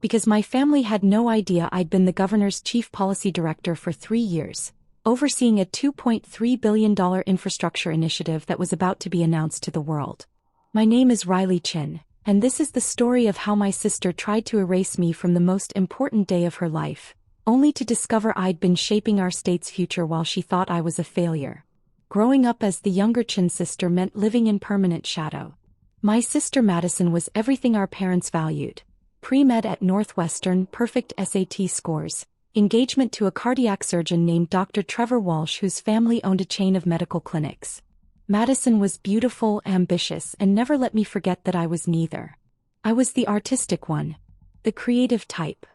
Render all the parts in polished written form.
because my family had no idea I'd been the governor's chief policy director for 3 years, overseeing a $2.3 billion infrastructure initiative that was about to be announced to the world. My name is Riley Chin, and this is the story of how my sister tried to erase me from the most important day of her life, only to discover I'd been shaping our state's future while she thought I was a failure. Growing up as the younger Chin sister meant living in permanent shadow. My sister Madison was everything our parents valued. Pre-med at Northwestern, perfect SAT scores, engagement to a cardiac surgeon named Dr. Trevor Walsh whose family owned a chain of medical clinics. Madison was beautiful, ambitious, and never let me forget that I was neither. I was the artistic one, the creative type,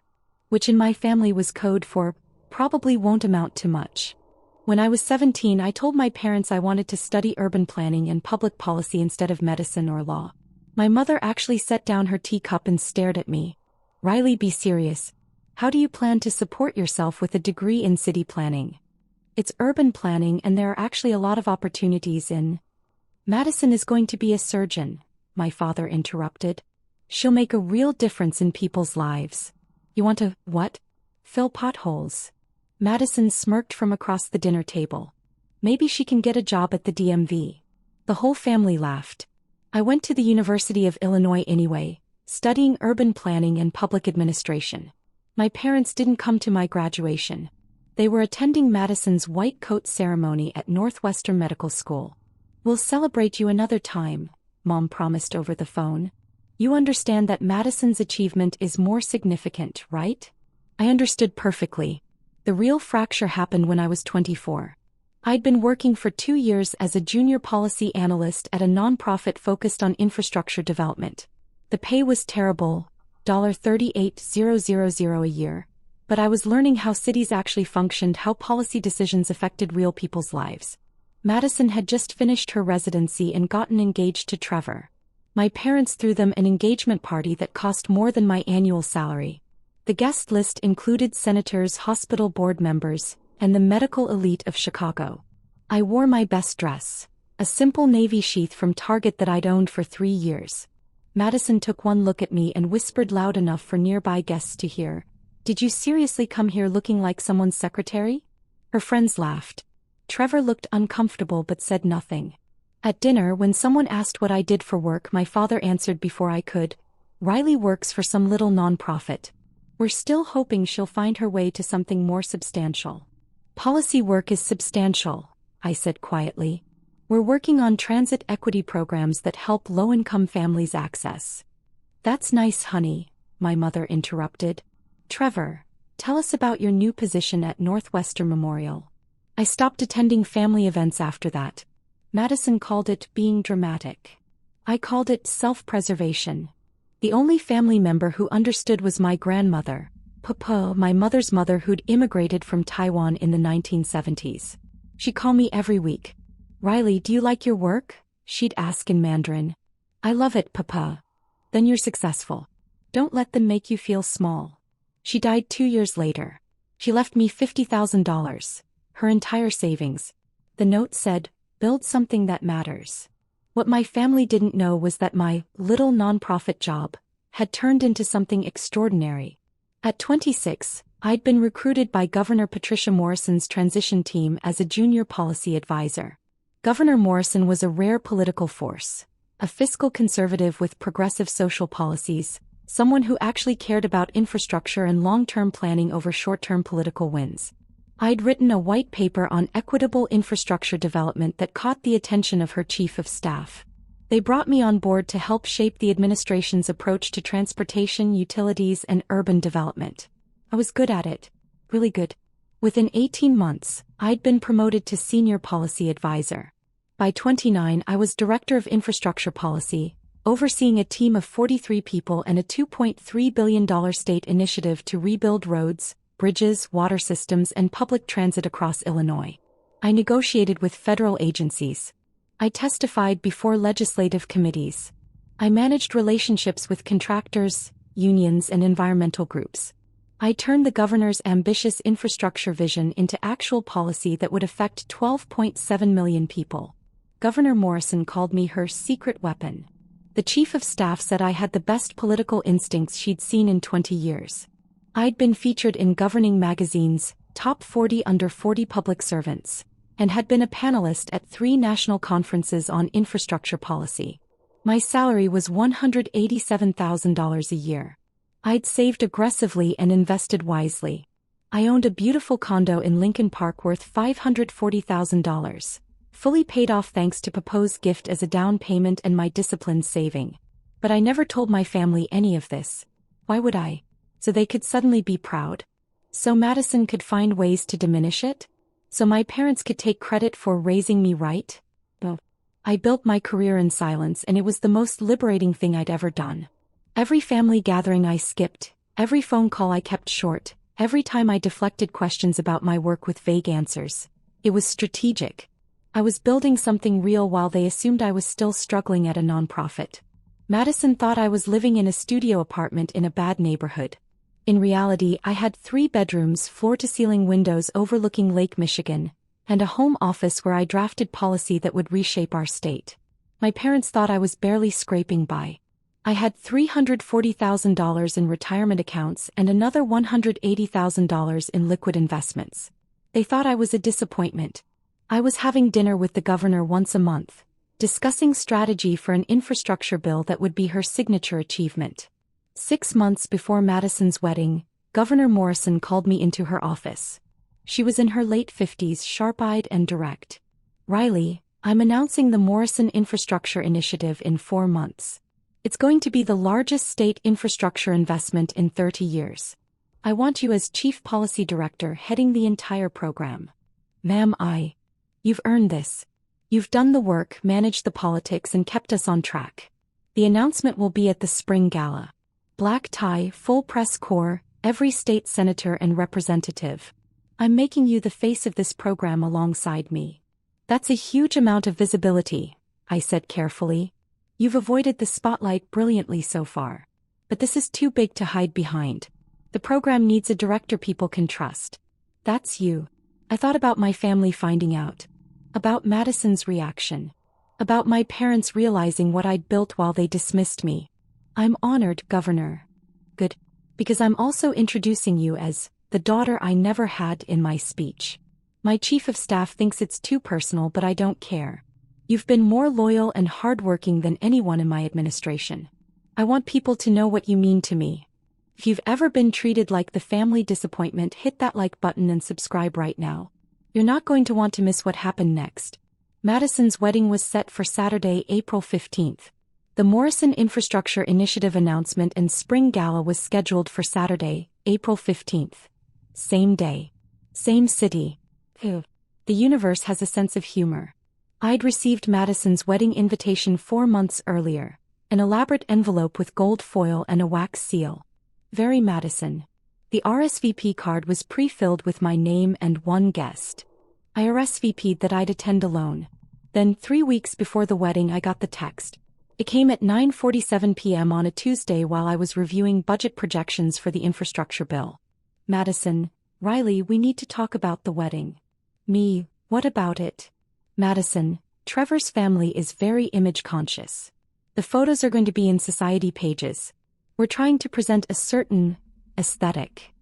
which in my family was code for, probably won't amount to much. When I was 17, I told my parents I wanted to study urban planning and public policy instead of medicine or law. My mother actually set down her teacup and stared at me. "Riley, be serious. How do you plan to support yourself with a degree in city planning? It's urban planning and there are actually a lot of opportunities in—" "Madison is going to be a surgeon," my father interrupted. "She'll make a real difference in people's lives." "You want to, what?" "Fill potholes." Madison smirked from across the dinner table. "Maybe she can get a job at the DMV." The whole family laughed. I went to the University of Illinois anyway, studying urban planning and public administration. My parents didn't come to my graduation. They were attending Madison's white coat ceremony at Northwestern Medical School. "We'll celebrate you another time," Mom promised over the phone. "You understand that Madison's achievement is more significant, right?" I understood perfectly. The real fracture happened when I was 24. I'd been working for 2 years as a junior policy analyst at a nonprofit focused on infrastructure development. The pay was terrible, $38,000 a year. But I was learning how cities actually functioned, how policy decisions affected real people's lives. Madison had just finished her residency and gotten engaged to Trevor. My parents threw them an engagement party that cost more than my annual salary. The guest list included senators, hospital board members, and the medical elite of Chicago. I wore my best dress, a simple navy sheath from Target that I'd owned for 3 years. Madison took one look at me and whispered loud enough for nearby guests to hear, "Did you seriously come here looking like someone's secretary?" Her friends laughed. Trevor looked uncomfortable but said nothing. At dinner, when someone asked what I did for work, my father answered before I could, "Riley works for some little nonprofit. We're still hoping she'll find her way to something more substantial." "Policy work is substantial," I said quietly. "We're working on transit equity programs that help low-income families access." "That's nice, honey," my mother interrupted. "Trevor, tell us about your new position at Northwestern Memorial." I stopped attending family events after that. Madison called it being dramatic. I called it self-preservation. The only family member who understood was my grandmother, Papa, my mother's mother who'd immigrated from Taiwan in the 1970s. She'd call me every week. "Riley, do you like your work?" she'd ask in Mandarin. "I love it, Papa." "Then you're successful. Don't let them make you feel small." She died 2 years later. She left me $50,000, her entire savings. The note said, "Build something that matters." What my family didn't know was that my little nonprofit job had turned into something extraordinary. At 26, I'd been recruited by Governor Patricia Morrison's transition team as a junior policy advisor. Governor Morrison was a rare political force, a fiscal conservative with progressive social policies, someone who actually cared about infrastructure and long-term planning over short-term political wins. I'd written a white paper on equitable infrastructure development that caught the attention of her chief of staff. They brought me on board to help shape the administration's approach to transportation, utilities, and urban development. I was good at it. Really good. Within 18 months, I'd been promoted to senior policy advisor. By 29, I was director of infrastructure policy, overseeing a team of 43 people and a $2.3 billion state initiative to rebuild roads, bridges, water systems, and public transit across Illinois. I negotiated with federal agencies. I testified before legislative committees. I managed relationships with contractors, unions, and environmental groups. I turned the governor's ambitious infrastructure vision into actual policy that would affect 12.7 million people. Governor Morrison called me her secret weapon. The chief of staff said I had the best political instincts she'd seen in 20 years. I'd been featured in governing magazines, top 40 under 40 public servants, and had been a panelist at 3 national conferences on infrastructure policy. My salary was $187,000 a year. I'd saved aggressively and invested wisely. I owned a beautiful condo in Lincoln Park worth $540,000, fully paid off thanks to Papa's gift as a down payment and my disciplined saving. But I never told my family any of this. Why would I? So they could suddenly be proud? So Madison could find ways to diminish it? So my parents could take credit for raising me right? Oh. I built my career in silence, and it was the most liberating thing I'd ever done. Every family gathering I skipped, every phone call I kept short, every time I deflected questions about my work with vague answers. It was strategic. I was building something real while they assumed I was still struggling at a nonprofit. Madison thought I was living in a studio apartment in a bad neighborhood. In reality, I had 3 bedrooms, floor-to-ceiling windows overlooking Lake Michigan, and a home office where I drafted policy that would reshape our state. My parents thought I was barely scraping by. I had $340,000 in retirement accounts and another $180,000 in liquid investments. They thought I was a disappointment. I was having dinner with the governor once a month, discussing strategy for an infrastructure bill that would be her signature achievement. 6 months before Madison's wedding, Governor Morrison called me into her office. She was in her late 50s, sharp-eyed and direct. "Riley, I'm announcing the Morrison Infrastructure Initiative in 4 months. It's going to be the largest state infrastructure investment in 30 years. I want you as Chief Policy Director heading the entire program." "Ma'am, you've earned this. You've done the work, managed the politics, and kept us on track. The announcement will be at the spring gala. Black tie, full press corps, every state senator and representative. I'm making you the face of this program alongside me." "That's a huge amount of visibility," I said carefully. "You've avoided the spotlight brilliantly so far. But this is too big to hide behind. The program needs a director people can trust. That's you." I thought about my family finding out. About Madison's reaction. About my parents realizing what I'd built while they dismissed me. "I'm honored, Governor." "Good. Because I'm also introducing you as the daughter I never had in my speech. My chief of staff thinks it's too personal, but I don't care. You've been more loyal and hardworking than anyone in my administration. I want people to know what you mean to me. If you've ever been treated like the family disappointment, hit that like button and subscribe right now. You're not going to want to miss what happened next." Madison's wedding was set for Saturday, April 15th. The Morrison Infrastructure Initiative announcement and spring gala was scheduled for Saturday, April 15th. Same day. Same city. The universe has a sense of humor. I'd received Madison's wedding invitation 4 months earlier, an elaborate envelope with gold foil and a wax seal. Very Madison. The RSVP card was pre-filled with my name and 1 guest. I RSVP'd that I'd attend alone. Then 3 weeks before the wedding I got the text. It came at 9:47 p.m. on a Tuesday while I was reviewing budget projections for the infrastructure bill. "Madison, Riley, we need to talk about the wedding." Me, what about it? Madison, Trevor's family is very image conscious. The photos are going to be in society pages. We're trying to present a certain aesthetic.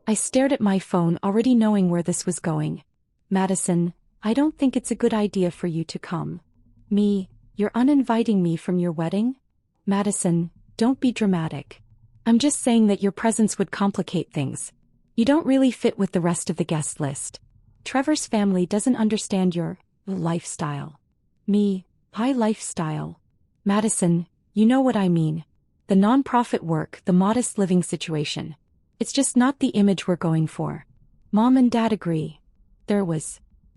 I stared at my phone, already knowing where this was going. Madison, I don't think it's a good idea for you to come. Me, you're uninviting me from your wedding? Madison, don't be dramatic. I'm just saying that your presence would complicate things. You don't really fit with the rest of the guest list. Trevor's family doesn't understand your lifestyle. Me, high lifestyle. Madison, you know what I mean. The nonprofit work, the modest living situation. It's just not the image we're going for. Mom and Dad agree.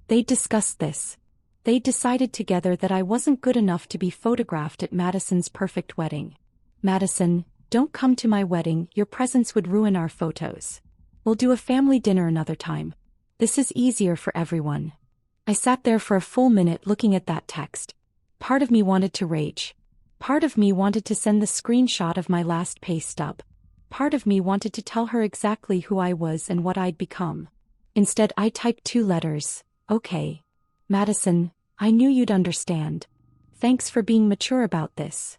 They discussed this. They decided together that I wasn't good enough to be photographed at Madison's perfect wedding. Madison, don't come to my wedding, your presence would ruin our photos. We'll do a family dinner another time. This is easier for everyone. I sat there for a full minute looking at that text. Part of me wanted to rage. Part of me wanted to send the screenshot of my last pay stub. Part of me wanted to tell her exactly who I was and what I'd become. Instead, I typed 2 letters. Okay. Madison, I knew you'd understand. Thanks for being mature about this.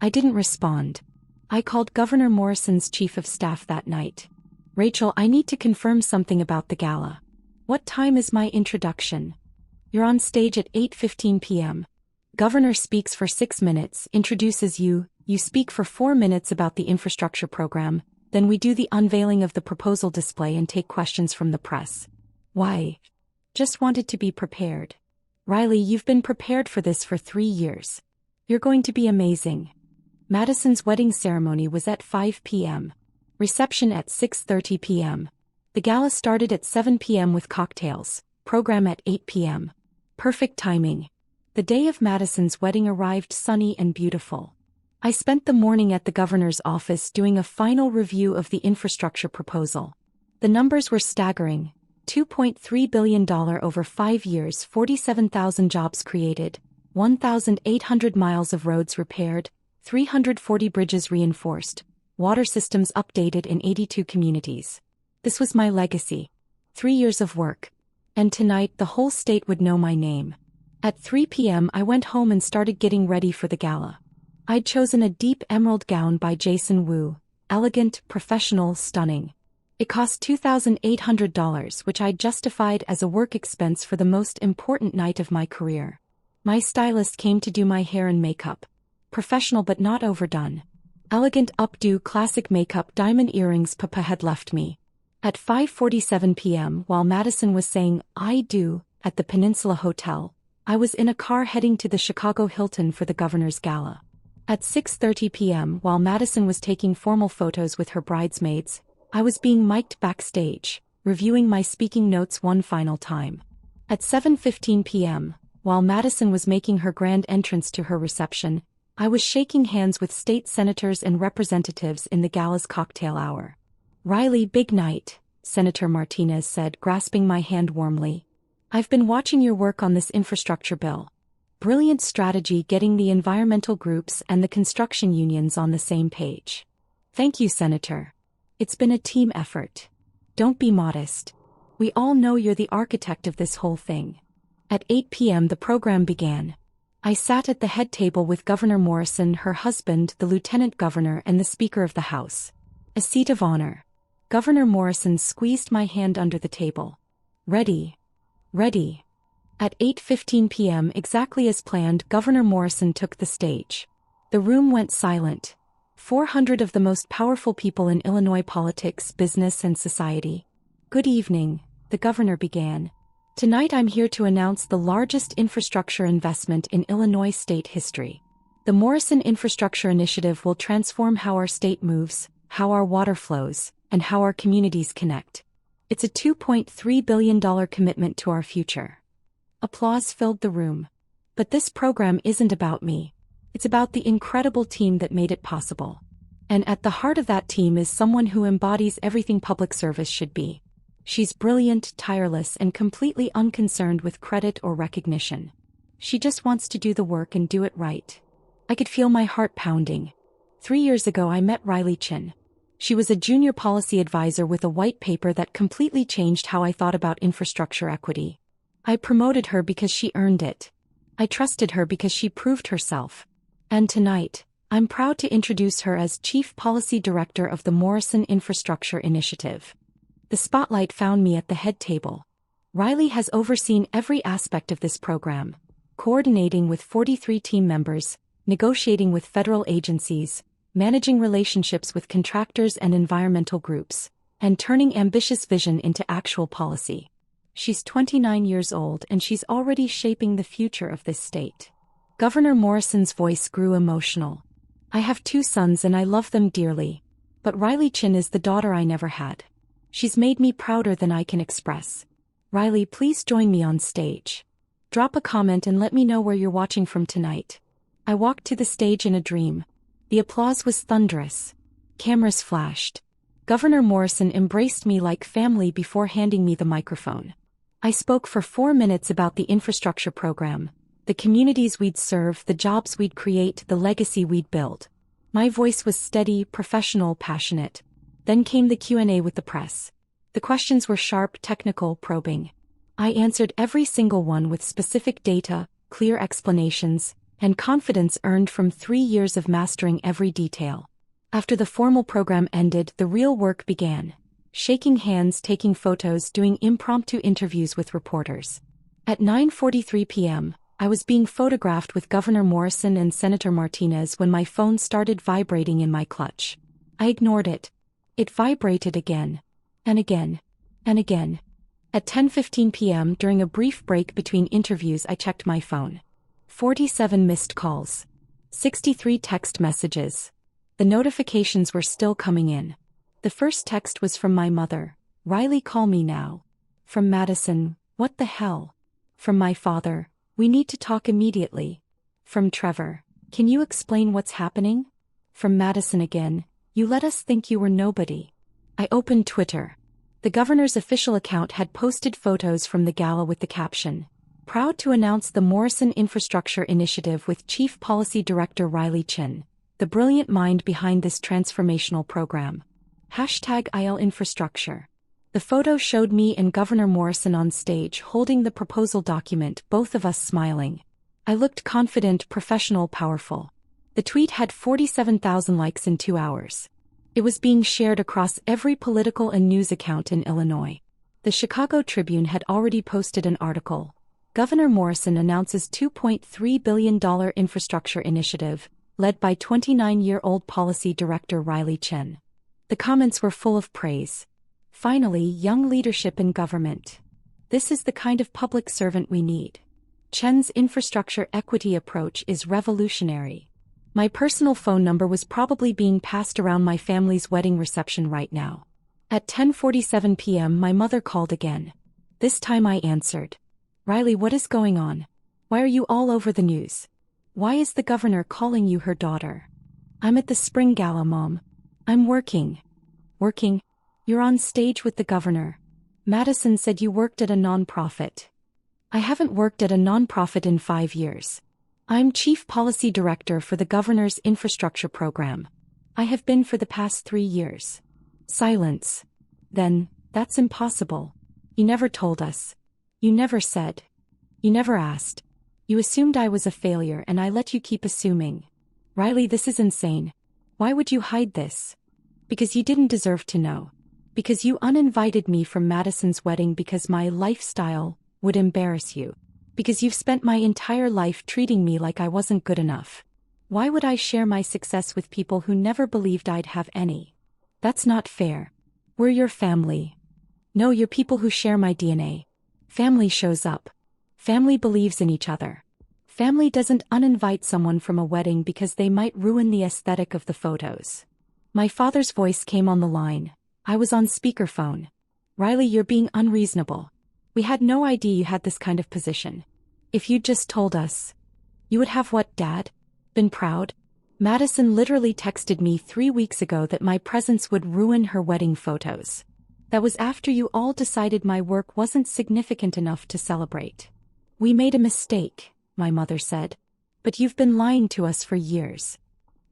I didn't respond. I called Governor Morrison's chief of staff that night. Rachel, I need to confirm something about the gala. What time is my introduction? You're on stage at 8:15 p.m. Governor speaks for 6 minutes, introduces you, you speak for 4 minutes about the infrastructure program, then we do the unveiling of the proposal display and take questions from the press. Why? Just wanted to be prepared. Riley, you've been prepared for this for 3 years. You're going to be amazing. Madison's wedding ceremony was at 5 p.m. Reception at 6:30 p.m. The gala started at 7 p.m. with cocktails, program at 8 p.m. Perfect timing. The day of Madison's wedding arrived sunny and beautiful. I spent the morning at the governor's office doing a final review of the infrastructure proposal. The numbers were staggering. $2.3 billion over 5 years, 47,000 jobs created, 1,800 miles of roads repaired, 340 bridges reinforced, water systems updated in 82 communities. This was my legacy. 3 years of work. And tonight the whole state would know my name. At 3 p.m. I went home and started getting ready for the gala. I'd chosen a deep emerald gown by Jason Wu, elegant, professional, stunning. It cost $2,800, which I justified as a work expense for the most important night of my career. My stylist came to do my hair and makeup. Professional but not overdone. Elegant updo classic makeup, diamond earrings. Papa had left me. At 5:47 p.m. while Madison was saying, "I do," at the Peninsula Hotel, I was in a car heading to the Chicago Hilton for the governor's gala. At 6:30 p.m. while Madison was taking formal photos with her bridesmaids, I was being mic'd backstage, reviewing my speaking notes one final time. At 7:15 p.m., while Madison was making her grand entrance to her reception, I was shaking hands with state senators and representatives in the gala's cocktail hour. "Riley, big night," Senator Martinez said, grasping my hand warmly. "I've been watching your work on this infrastructure bill. Brilliant strategy getting the environmental groups and the construction unions on the same page. Thank you, Senator. It's been a team effort. Don't be modest. We all know you're the architect of this whole thing." At 8 p.m. the program began. I sat at the head table with Governor Morrison, her husband, the lieutenant governor, and the Speaker of the House. A seat of honor. Governor Morrison squeezed my hand under the table. "Ready. Ready." At 8:15 p.m. exactly as planned, Governor Morrison took the stage. The room went silent. 400 of the most powerful people in Illinois politics, business, and society. "Good evening," the governor began. "Tonight I'm here to announce the largest infrastructure investment in Illinois state history. The Morrison Infrastructure Initiative will transform how our state moves, how our water flows, and how our communities connect. It's a $2.3 billion commitment to our future." Applause filled the room. But this program isn't about me. It's about the incredible team that made it possible. And at the heart of that team is someone who embodies everything public service should be. She's brilliant, tireless, and completely unconcerned with credit or recognition. She just wants to do the work and do it right. I could feel my heart pounding. 3 years ago I met Riley Chin. She was a junior policy advisor with a white paper that completely changed how I thought about infrastructure equity. I promoted her because she earned it. I trusted her because she proved herself. And tonight, I'm proud to introduce her as Chief Policy Director of the Morrison Infrastructure Initiative. The spotlight found me at the head table. Riley has overseen every aspect of this program, coordinating with 43 team members, negotiating with federal agencies, managing relationships with contractors and environmental groups, and turning ambitious vision into actual policy. She's 29 years old and she's already shaping the future of this state. Governor Morrison's voice grew emotional. "I have 2 sons and I love them dearly. But Riley Chin is the daughter I never had. She's made me prouder than I can express. Riley, please join me on stage. Drop a comment and let me know where you're watching from tonight." I walked to the stage in a dream. The applause was thunderous. Cameras flashed. Governor Morrison embraced me like family before handing me the microphone. I spoke for 4 minutes about the infrastructure program, the communities we'd serve, the jobs we'd create, the legacy we'd build. My voice was steady, professional, passionate. Then came the Q&A with the press. The questions were sharp, technical, probing. I answered every single one with specific data, clear explanations, and confidence earned from 3 years of mastering every detail. After the formal program ended, the real work began. Shaking hands, taking photos, doing impromptu interviews with reporters. At 9:43 p.m., I was being photographed with Governor Morrison and Senator Martinez when my phone started vibrating in my clutch. I ignored it. It vibrated again. And again. And again. At 10:15 p.m., during a brief break between interviews, I checked my phone. 47 missed calls. 63 text messages. The notifications were still coming in. The first text was from my mother. "Riley, call me now." From Madison, "What the hell?" From my father, "We need to talk immediately." From Trevor, "Can you explain what's happening?" From Madison again, "You let us think you were nobody." I opened Twitter. The governor's official account had posted photos from the gala with the caption, "Proud to announce the Morrison Infrastructure Initiative with Chief Policy Director Riley Chin, the brilliant mind behind this transformational program. #IL Infrastructure." The photo showed me and Governor Morrison on stage holding the proposal document, both of us smiling. I looked confident, professional, powerful. The tweet had 47,000 likes in 2 hours. It was being shared across every political and news account in Illinois. The Chicago Tribune had already posted an article. Governor Morrison announces $2.3 billion infrastructure initiative, led by 29-year-old policy director Riley Chin. The comments were full of praise. Finally, young leadership in government. This is the kind of public servant we need. Chen's infrastructure equity approach is revolutionary. My personal phone number was probably being passed around my family's wedding reception right now. At 10:47 p.m., my mother called again. This time I answered. "Riley, what is going on? Why are you all over the news? Why is the governor calling you her daughter?" "I'm at the spring gala, Mom. I'm working." "Working? You're on stage with the governor. Madison said you worked at a nonprofit." "I haven't worked at a nonprofit in 5 years. I'm Chief Policy Director for the governor's infrastructure program. I have been for the past 3 years." Silence. Then, "That's impossible. You never told us. You never said. You never asked. You assumed I was a failure and I let you keep assuming. Riley, this is insane. Why would you hide this?" "Because you didn't deserve to know. Because you uninvited me from Madison's wedding because my lifestyle would embarrass you. Because you've spent my entire life treating me like I wasn't good enough. Why would I share my success with people who never believed I'd have any? That's not fair. We're your family. No, you're people who share my DNA. Family shows up. Family believes in each other. Family doesn't uninvite someone from a wedding because they might ruin the aesthetic of the photos." My father's voice came on the line. I was on speakerphone. "Riley, you're being unreasonable. We had no idea you had this kind of position. If you'd just told us." "You would have what, Dad? Been proud?" "Madison literally texted me 3 weeks ago that my presence would ruin her wedding photos. That was after you all decided my work wasn't significant enough to celebrate." "We made a mistake," my mother said. "But you've been lying to us for years."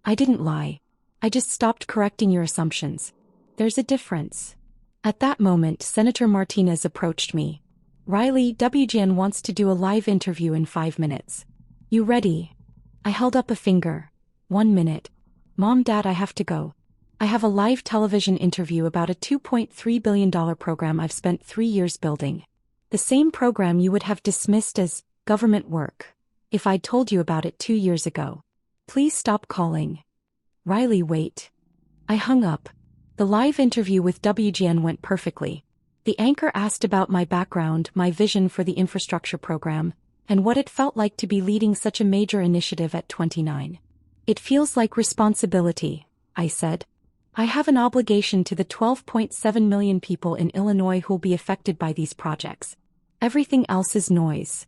"I didn't lie. I just stopped correcting your assumptions. There's a difference." At that moment, Senator Martinez approached me. "Riley, WGN wants to do a live interview in 5 minutes. You ready?" I held up a finger. 1 minute. "Mom, Dad, I have to go. I have a live television interview about a $2.3 billion program I've spent 3 years building. The same program you would have dismissed as government work if I'd told you about it 2 years ago. Please stop calling." "Riley, wait." I hung up. The live interview with WGN went perfectly. The anchor asked about my background, my vision for the infrastructure program, and what it felt like to be leading such a major initiative at 29. "It feels like responsibility," I said. "I have an obligation to the 12.7 million people in Illinois who'll be affected by these projects. Everything else is noise."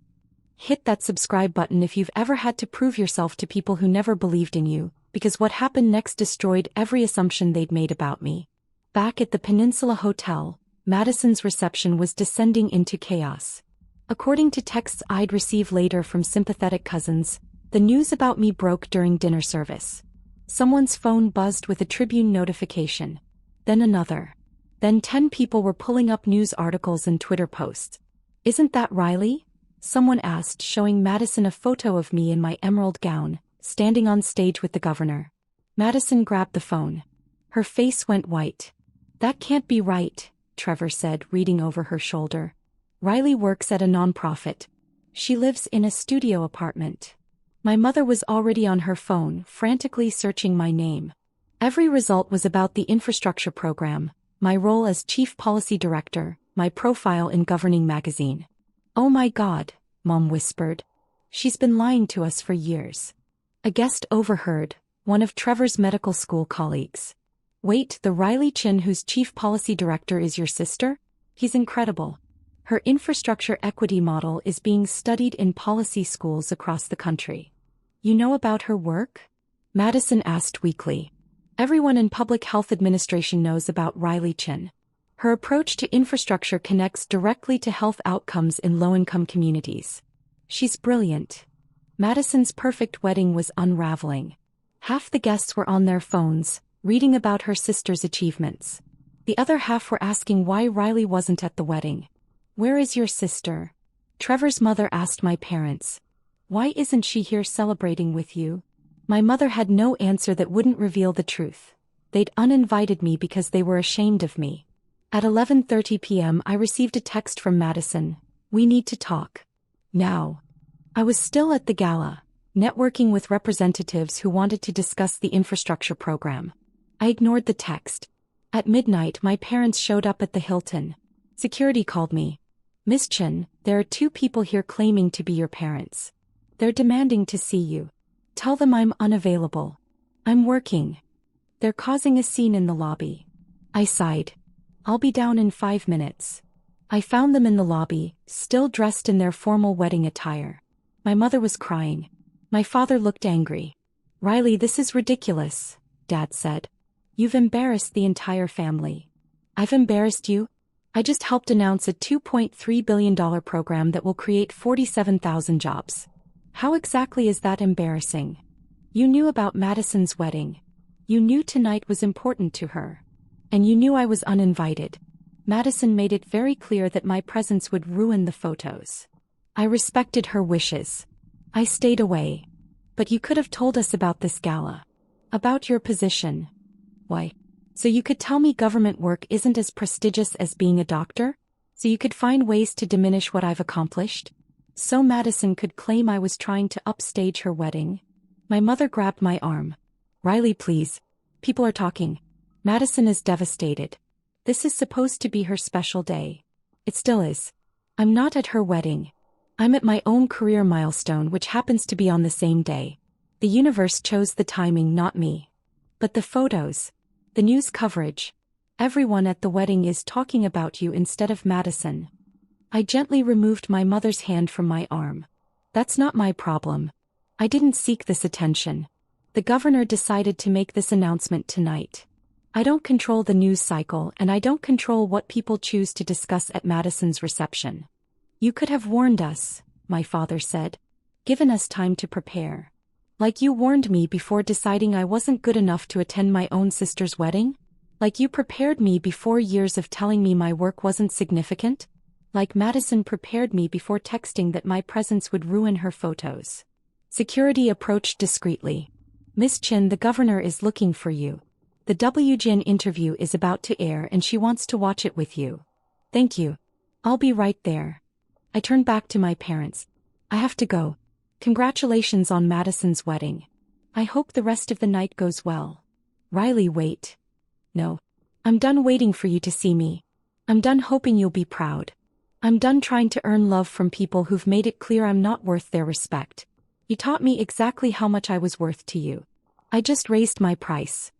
Hit that subscribe button if you've ever had to prove yourself to people who never believed in you, because what happened next destroyed every assumption they'd made about me. Back at the Peninsula Hotel, Madison's reception was descending into chaos. According to texts I'd receive later from sympathetic cousins, the news about me broke during dinner service. Someone's phone buzzed with a Tribune notification. Then another. Then 10 people were pulling up news articles and Twitter posts. "Isn't that Riley?" Someone asked, showing Madison a photo of me in my emerald gown, standing on stage with the governor. Madison grabbed the phone. Her face went white. "That can't be right," Trevor said, reading over her shoulder. "Riley works at a nonprofit. She lives in a studio apartment." My mother was already on her phone, frantically searching my name. Every result was about the infrastructure program, my role as chief policy director, my profile in Governing magazine. "Oh my God," Mom whispered. "She's been lying to us for years." A guest overheard, one of Trevor's medical school colleagues. "Wait, the Riley Chin who's chief policy director is your sister? He's incredible. Her infrastructure equity model is being studied in policy schools across the country." "You know about her work?" Madison asked weakly. "Everyone in public health administration knows about Riley Chin. Her approach to infrastructure connects directly to health outcomes in low-income communities. She's brilliant." Madison's perfect wedding was unraveling. Half the guests were on their phones, reading about her sister's achievements. The other half were asking why Riley wasn't at the wedding. "Where is your sister?" Trevor's mother asked my parents. "Why isn't she here celebrating with you?" My mother had no answer that wouldn't reveal the truth. They'd uninvited me because they were ashamed of me. At 11:30 p.m. I received a text from Madison. "We need to talk. Now." I was still at the gala, networking with representatives who wanted to discuss the infrastructure program. I ignored the text. At midnight my parents showed up at the Hilton. Security called me. "Miss Chin, there are 2 people here claiming to be your parents. They're demanding to see you. Tell them I'm unavailable. I'm working. They're causing a scene in the lobby." I sighed. "I'll be down in 5 minutes." I found them in the lobby, still dressed in their formal wedding attire. My mother was crying. My father looked angry. "Riley, this is ridiculous," Dad said. "You've embarrassed the entire family." "I've embarrassed you? I just helped announce a $2.3 billion program that will create 47,000 jobs. How exactly is that embarrassing? You knew about Madison's wedding. You knew tonight was important to her. And you knew I was uninvited. Madison made it very clear that my presence would ruin the photos. I respected her wishes. I stayed away. But you could have told us about this gala. About your position." "Why? So you could tell me government work isn't as prestigious as being a doctor? So you could find ways to diminish what I've accomplished? So Madison could claim I was trying to upstage her wedding?" My mother grabbed my arm. "Riley, please. People are talking. Madison is devastated. This is supposed to be her special day. It still is. I'm not at her wedding. I'm at my own career milestone, which happens to be on the same day. The universe chose the timing, not me. But the photos, the news coverage, everyone at the wedding is talking about you instead of Madison." I gently removed my mother's hand from my arm. "That's not my problem. I didn't seek this attention. The governor decided to make this announcement tonight. I don't control the news cycle, and I don't control what people choose to discuss at Madison's reception." "You could have warned us," my father said. "Given us time to prepare. Like you warned me before deciding I wasn't good enough to attend my own sister's wedding? Like you prepared me before years of telling me my work wasn't significant? Like Madison prepared me before texting that my presence would ruin her photos." Security approached discreetly. "Miss Chin, the governor is looking for you. The WGN interview is about to air and she wants to watch it with you." "Thank you. I'll be right there." I turned back to my parents. "I have to go. Congratulations on Madison's wedding. I hope the rest of the night goes well." "Riley, wait." "No. I'm done waiting for you to see me. I'm done hoping you'll be proud. I'm done trying to earn love from people who've made it clear I'm not worth their respect. You taught me exactly how much I was worth to you. I just raised my price."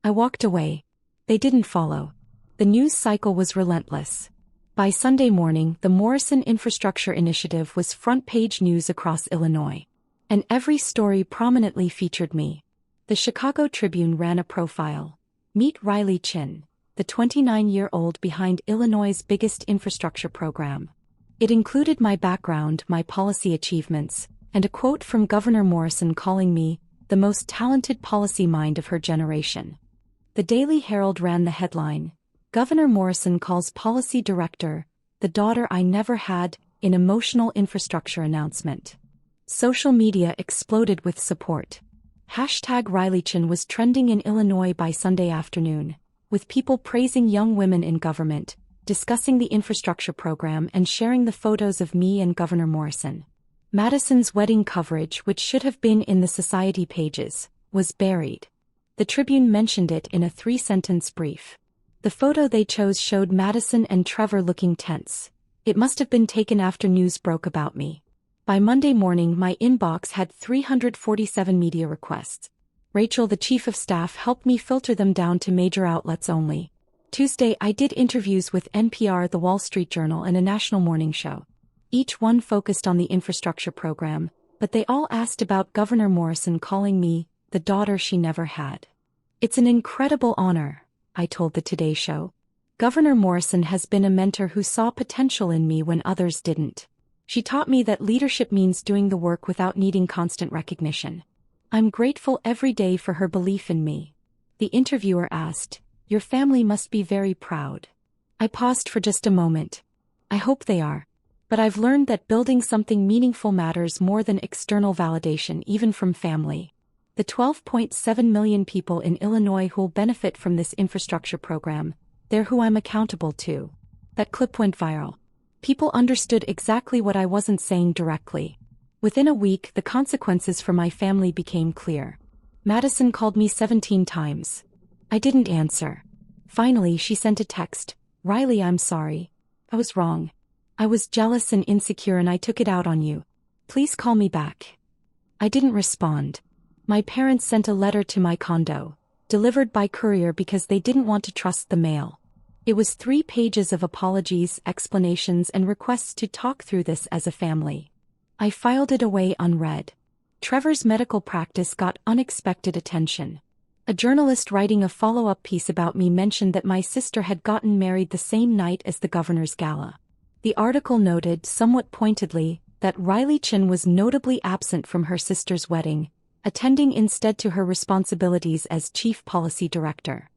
I walked away. They didn't follow. The news cycle was relentless. By Sunday morning, the Morrison Infrastructure Initiative was front-page news across Illinois. And every story prominently featured me. The Chicago Tribune ran a profile. "Meet Riley Chin, the 29-year-old behind Illinois' biggest infrastructure program." It included my background, my policy achievements, and a quote from Governor Morrison calling me the most talented policy mind of her generation. The Daily Herald ran the headline, "Governor Morrison calls policy director, the daughter I never had, in emotional infrastructure announcement. Social media exploded with support. #RileyChin was trending in Illinois by Sunday afternoon, with people praising young women in government, discussing the infrastructure program and sharing the photos of me and Governor Morrison. Madison's wedding coverage, which should have been in the society pages, was buried. The Tribune mentioned it in a 3-sentence brief. The photo they chose showed Madison and Trevor looking tense. It must have been taken after news broke about me. By Monday morning, my inbox had 347 media requests. Rachel, the chief of staff, helped me filter them down to major outlets only. Tuesday, I did interviews with NPR, The Wall Street Journal, and a national morning show. Each one focused on the infrastructure program, but they all asked about Governor Morrison calling me the daughter she never had. "It's an incredible honor," I told the Today Show. "Governor Morrison has been a mentor who saw potential in me when others didn't. She taught me that leadership means doing the work without needing constant recognition. I'm grateful every day for her belief in me." The interviewer asked, "Your family must be very proud." I paused for just a moment. "I hope they are. But I've learned that building something meaningful matters more than external validation, even from family." The 12.7 million people in Illinois who'll benefit from this infrastructure program, they're who I'm accountable to. That clip went viral. People understood exactly what I wasn't saying directly. Within a week, the consequences for my family became clear. Madison called me 17 times. I didn't answer. Finally, she sent a text, "Riley, I'm sorry. I was wrong. I was jealous and insecure and I took it out on you. Please call me back." I didn't respond. My parents sent a letter to my condo, delivered by courier because they didn't want to trust the mail. It was 3 pages of apologies, explanations, and requests to talk through this as a family. I filed it away unread. Trevor's medical practice got unexpected attention. A journalist writing a follow-up piece about me mentioned that my sister had gotten married the same night as the governor's gala. The article noted, somewhat pointedly, that RileyChin was notably absent from her sister's wedding, attending instead to her responsibilities as chief policy director.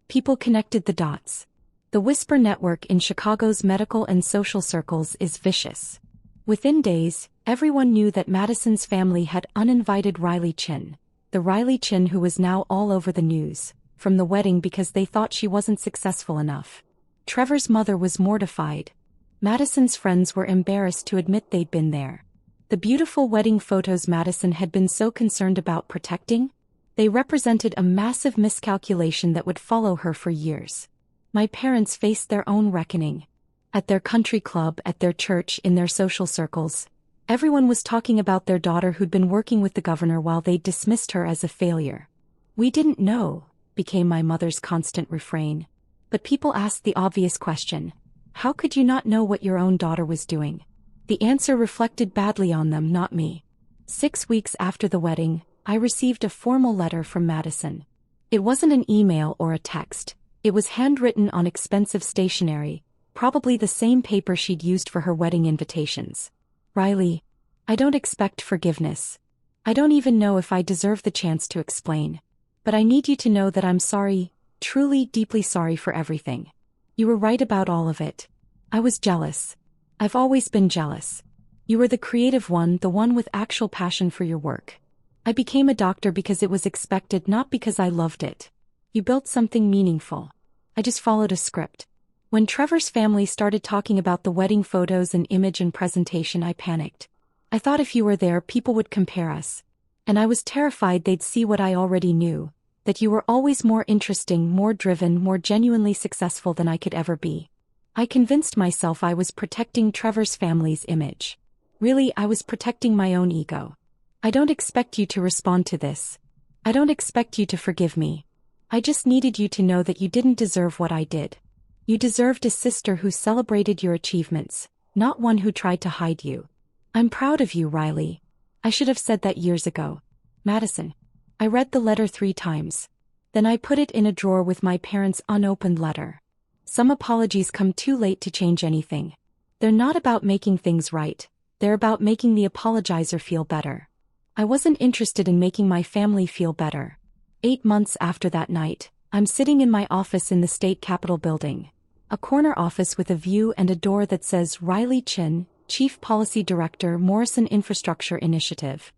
People connected the dots. The whisper network in Chicago's medical and social circles is vicious. Within days, everyone knew that Madison's family had uninvited RileyChin, the RileyChin who was now all over the news, from the wedding because they thought she wasn't successful enough. Trevor's mother was mortified. Madison's friends were embarrassed to admit they'd been there. The beautiful wedding photos Madison had been so concerned about protecting, they represented a massive miscalculation that would follow her for years. My parents faced their own reckoning. At their country club, at their church, in their social circles, everyone was talking about their daughter who'd been working with the governor while they dismissed her as a failure. "We didn't know," became my mother's constant refrain. But people asked the obvious question, how could you not know what your own daughter was doing? The answer reflected badly on them, not me. 6 weeks after the wedding, I received a formal letter from Madison. It wasn't an email or a text. It was handwritten on expensive stationery, probably the same paper she'd used for her wedding invitations. "Riley, I don't expect forgiveness. I don't even know if I deserve the chance to explain. But I need you to know that I'm sorry, truly, deeply sorry for everything. You were right about all of it. I was jealous. I've always been jealous. You were the creative one, the one with actual passion for your work. I became a doctor because it was expected, not because I loved it. You built something meaningful. I just followed a script." When Trevor's family started talking about the wedding photos and image and presentation, I panicked. I thought if you were there, people would compare us. And I was terrified they'd see what I already knew, that you were always more interesting, more driven, more genuinely successful than I could ever be. I convinced myself I was protecting Trevor's family's image. Really, I was protecting my own ego. I don't expect you to respond to this. I don't expect you to forgive me. I just needed you to know that you didn't deserve what I did. You deserved a sister who celebrated your achievements, not one who tried to hide you. I'm proud of you, Riley. I should have said that years ago. Madison. I read the letter 3 times. Then I put it in a drawer with my parents' unopened letter. Some apologies come too late to change anything. They're not about making things right. They're about making the apologizer feel better. I wasn't interested in making my family feel better. 8 months after that night, I'm sitting in my office in the state capitol building. A corner office with a view and a door that says RileyChin, Chief Policy Director, Morrison Infrastructure Initiative.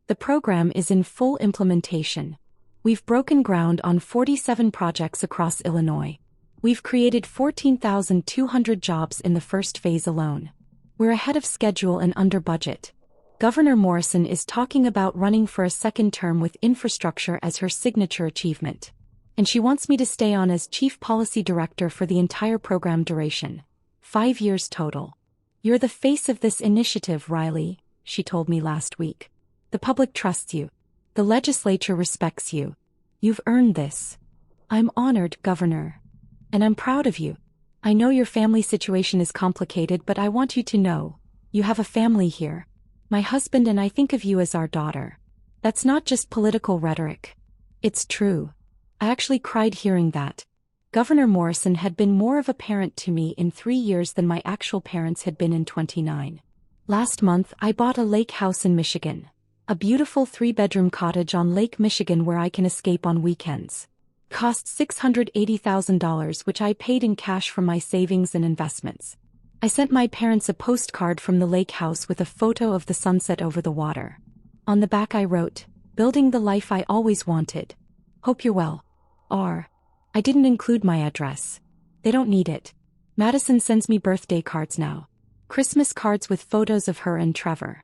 The program is in full implementation. We've broken ground on 47 projects across Illinois. We've created 14,200 jobs in the first phase alone. We're ahead of schedule and under budget. Governor Morrison is talking about running for a second term with infrastructure as her signature achievement. And she wants me to stay on as Chief Policy Director for the entire program duration. 5 years total. You're the face of this initiative, Riley, she told me last week. The public trusts you. The legislature respects you. You've earned this. I'm honored, Governor. And I'm proud of you. I know your family situation is complicated, but I want you to know, you have a family here. My husband and I think of you as our daughter. That's not just political rhetoric. It's true. I actually cried hearing that. Governor Morrison had been more of a parent to me in 3 years than my actual parents had been in 29. Last month, I bought a lake house in Michigan. A beautiful 3-bedroom cottage on Lake Michigan where I can escape on weekends. Cost $680,000, which I paid in cash from my savings and investments. I sent my parents a postcard from the lake house with a photo of the sunset over the water. On the back I wrote, "Building the life I always wanted. Hope you're well." I didn't include my address. They don't need it. Madison sends me birthday cards now. Christmas cards with photos of her and Trevor.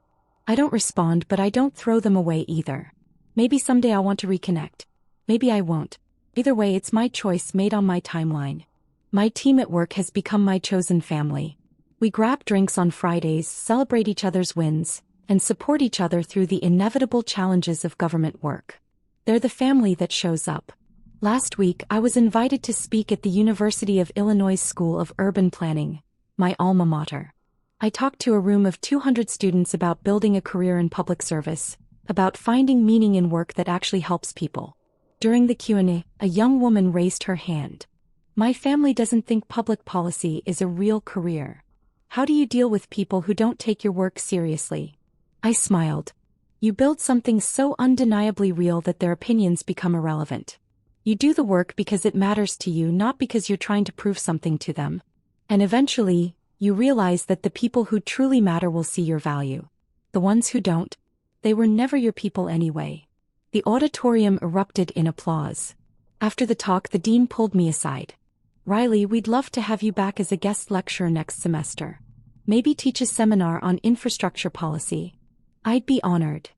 I don't respond, but I don't throw them away either. Maybe someday I'll want to reconnect. Maybe I won't. Either way, it's my choice made on my timeline. My team at work has become my chosen family. We grab drinks on Fridays, celebrate each other's wins, and support each other through the inevitable challenges of government work. They're the family that shows up. Last week, I was invited to speak at the University of Illinois School of Urban Planning, my alma mater. I talked to a room of 200 students about building a career in public service, about finding meaning in work that actually helps people. During the Q&A, a young woman raised her hand. "My family doesn't think public policy is a real career. How do you deal with people who don't take your work seriously?" I smiled. You build something so undeniably real that their opinions become irrelevant. You do the work because it matters to you, not because you're trying to prove something to them. And eventually, you realize that the people who truly matter will see your value. The ones who don't, they were never your people anyway. The auditorium erupted in applause. After the talk, the dean pulled me aside. "Riley, we'd love to have you back as a guest lecturer next semester. Maybe teach a seminar on infrastructure policy." I'd be honored.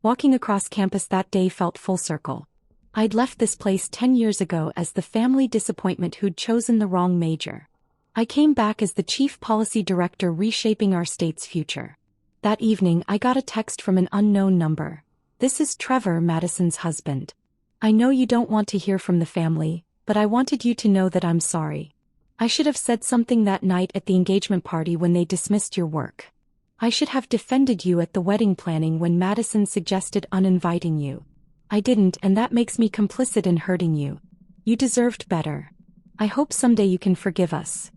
Walking across campus that day felt full circle. I'd left this place 10 years ago as the family disappointment who'd chosen the wrong major. I came back as the Chief Policy Director reshaping our state's future. That evening, I got a text from an unknown number. "This is Trevor, Madison's husband. I know you don't want to hear from the family, but I wanted you to know that I'm sorry. I should have said something that night at the engagement party when they dismissed your work. I should have defended you at the wedding planning when Madison suggested uninviting you. I didn't, and that makes me complicit in hurting you. You deserved better. I hope someday you can forgive us."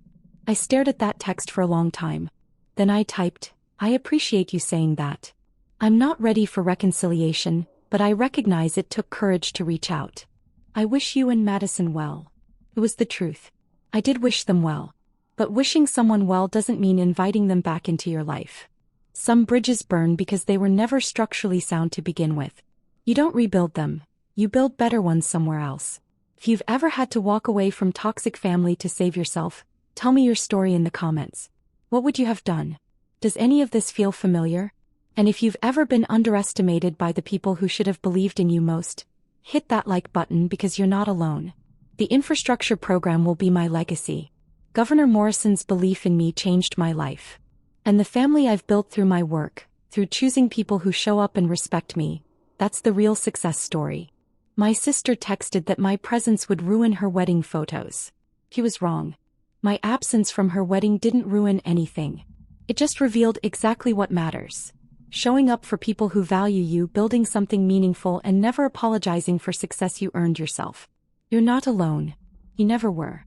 I stared at that text for a long time. Then I typed, "I appreciate you saying that. I'm not ready for reconciliation, but I recognize it took courage to reach out. I wish you and Madison well." It was the truth. I did wish them well. But wishing someone well doesn't mean inviting them back into your life. Some bridges burn because they were never structurally sound to begin with. You don't rebuild them, you build better ones somewhere else. If you've ever had to walk away from toxic family to save yourself, tell me your story in the comments. What would you have done? Does any of this feel familiar? And if you've ever been underestimated by the people who should have believed in you most, hit that like button because you're not alone. The infrastructure program will be my legacy. Governor Morrison's belief in me changed my life. And the family I've built through my work, through choosing people who show up and respect me, that's the real success story. My sister texted that my presence would ruin her wedding photos. She was wrong. My absence from her wedding didn't ruin anything. It just revealed exactly what matters. Showing up for people who value you, building something meaningful, and never apologizing for success you earned yourself. You're not alone. You never were.